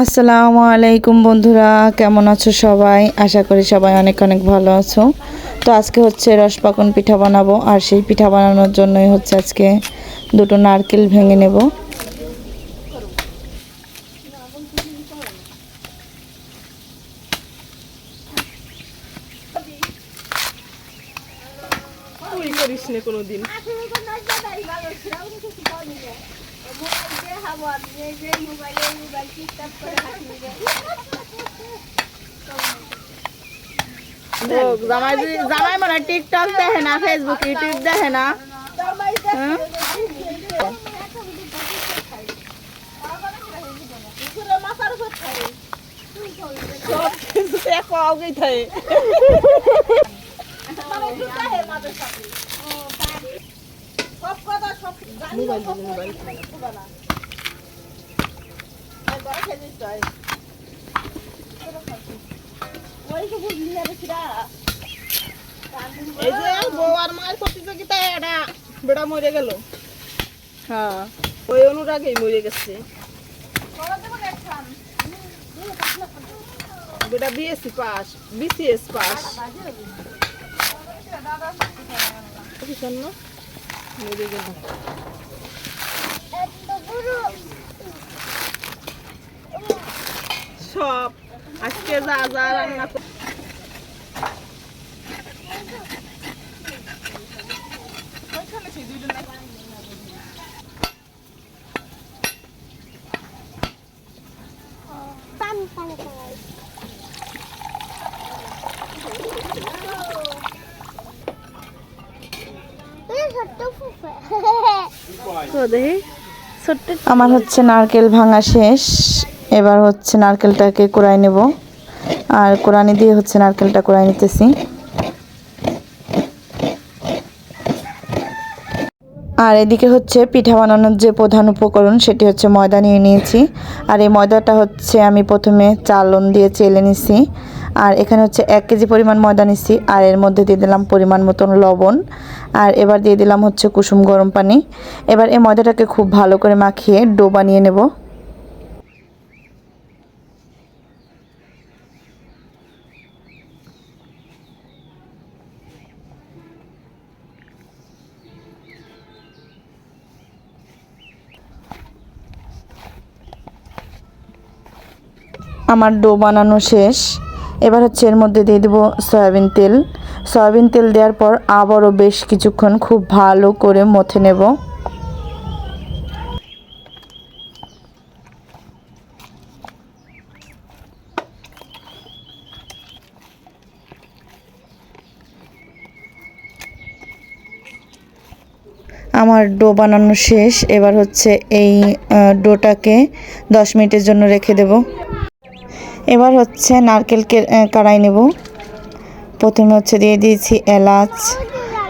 আসসালামু আলাইকুম বন্ধুরা, কেমন আছো সবাই? আশা করি সবাই অনেক অনেক ভালো আছো। তো আজকে হচ্ছে রসপাকন পিঠা বানাবো, আর সেই পিঠা বানানোর জন্যই হচ্ছে আজকে দুটো নারকেল ভেঙে নেব। জামাই মানে টিকটক দেখে না, ফেসবুক ইউটিউব দেখে না। এই যে বউ আর মায়ের প্রতিযোগিতায় এটা বেটা মরে গেল। হ্যাঁ, ওই অনুরাগেই মরে গেছে। বেটা বিএসসি পাস, বিসিএস পাস। মরে গেল সব। আজকে যা যা রান্না আমার হচ্ছে নারকেল ভাঙা শেষ। এবার হচ্ছে নারকেলটাকে কুড়াই নেব, আর কোরানি দিয়ে হচ্ছে নারকেলটা কুড়াই নিতেছি। আর এদিকে হচ্ছে পিঠা বানানোর যে প্রধান উপকরণ সেটি হচ্ছে ময়দা নিয়ে নিয়েছি। আর এই ময়দাটা হচ্ছে আমি প্রথমে চালন দিয়ে চেলে নিছি। আর এখানে হচ্ছে 1 কেজি পরিমাণ ময়দা নিছি, আর এর মধ্যে দিয়ে দিলাম পরিমাণ মতন লবণ, আর এবার দিয়ে দিলাম হচ্ছে কুসুম গরম পানি। এবার এই ময়দাটাকে খুব ভালো করে মাখিয়ে ডো বানিয়ে নেব। আমার ডো বানানো শেষ। এবার হচ্ছে এর মধ্যে দিয়ে দেব সয়াবিন তেল। সয়াবিন তেল দেওয়ার পর আবারও বেশ কিছুক্ষণ খুব ভালো করে মথে নেব। আমার ডো বানানো শেষ। এবার হচ্ছে এই ডোটাকে 10 মিনিটের জন্য রেখে দেব। এবার হচ্ছে নারকেলকে কাড়াই নেব। প্রথমে হচ্ছে দিয়ে দিয়েছি এলাচ,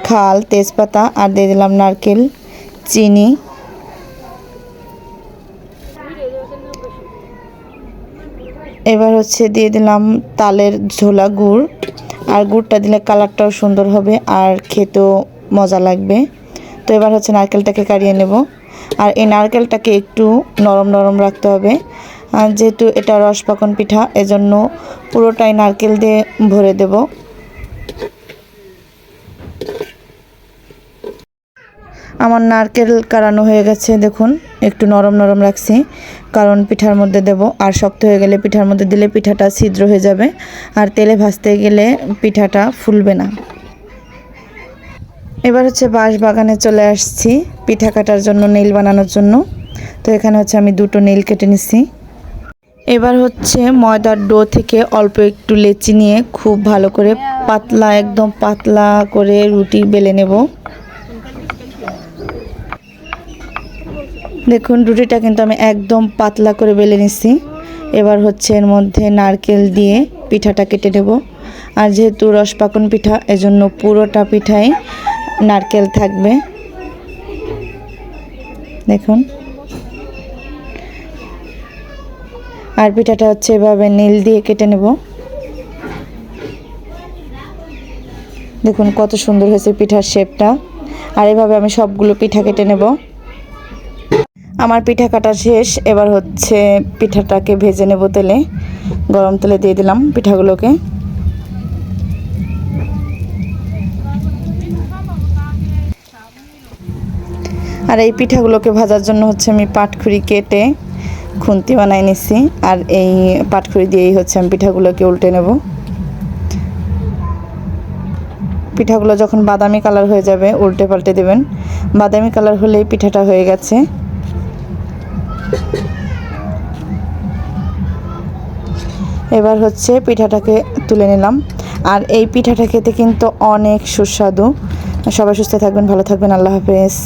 খাল, তেজপাতা, আর দিয়ে দিলাম নারকেল, চিনি। এবার হচ্ছে দিয়ে দিলাম তালের ঝোলা গুড়, আর গুড়টা দিলে কালারটাও সুন্দর হবে আর খেতেও মজা লাগবে। তো এবার হচ্ছে নারকেলটাকে কাড়িয়ে নেব। আর এই নারকেলটাকে একটু নরম নরম রাখতে হবে, আর যেহেতু এটা রসপাকন পিঠা এজন্য পুরোটাই নারকেল দিয়ে ভরে দেব। আমার নারকেল কাড়ানো হয়ে গেছে, দেখুন একটু নরম নরম রাখছি, কারণ পিঠার মধ্যে দেব। আর শক্ত হয়ে গেলে পিঠার মধ্যে দিলে পিঠাটা ছিদ্র হয়ে যাবে, আর তেলে ভাজতে গেলে পিঠাটা ফুলবে না। এবার হচ্ছে বাঁশ বাগানে চলে আসছি পিঠা কাটার জন্য, নেইল বানানোর জন্য। তো এখানে হচ্ছে আমি দুটো নেইল কেটে নিছি। এবার হচ্ছে ময়দার ডো থেকে অল্প একটু লেচি নিয়ে খুব ভালো করে পাতলা, একদম পাতলা করে রুটি বেলে নেব। দেখুন রুটিটা কিন্তু আমি একদম পাতলা করে বেলে নিছি। এবার হচ্ছে এর মধ্যে নারকেল দিয়ে পিঠাটা কেটে নেব। আর যেহেতু রসপাকন পিঠা এজন্য পুরোটা পিঠাই নারকেল থাকবে। দেখুন, আর পিঠাটা হচ্ছে এভাবে নীল দিয়ে কেটে নেব। দেখুন কত সুন্দর হয়েছে পিঠার শেপটা। আর এভাবে আমি সবগুলো পিঠা কেটে নেব। আমার পিঠা কাটা শেষ। এবার হচ্ছে পিঠাটাকে ভেজে নেব তেলে। গরম তেলে দিয়ে দিলাম পিঠাগুলোকে। আর এই পিঠাগুলোকে ভাজার জন্য হচ্ছে আমি পাটখুরি কেটে খুন্তি বানাই নিছি। আর এই পাটখুরি দিয়েই হচ্ছে আমি পিঠাগুলোকে উল্টে নেব। পিঠাগুলো যখন বাদামি কালার হয়ে যাবে উল্টে পাল্টে দেবেন। বাদামি কালার হলেই পিঠাটা হয়ে গেছে। এবার হচ্ছে পিঠাটাকে তুলে নিলাম। আর এই পিঠাটা খেতে কিন্তু অনেক সুস্বাদু। সবাই সুস্থ থাকবেন, ভালো থাকবেন। আল্লাহ হাফেজ।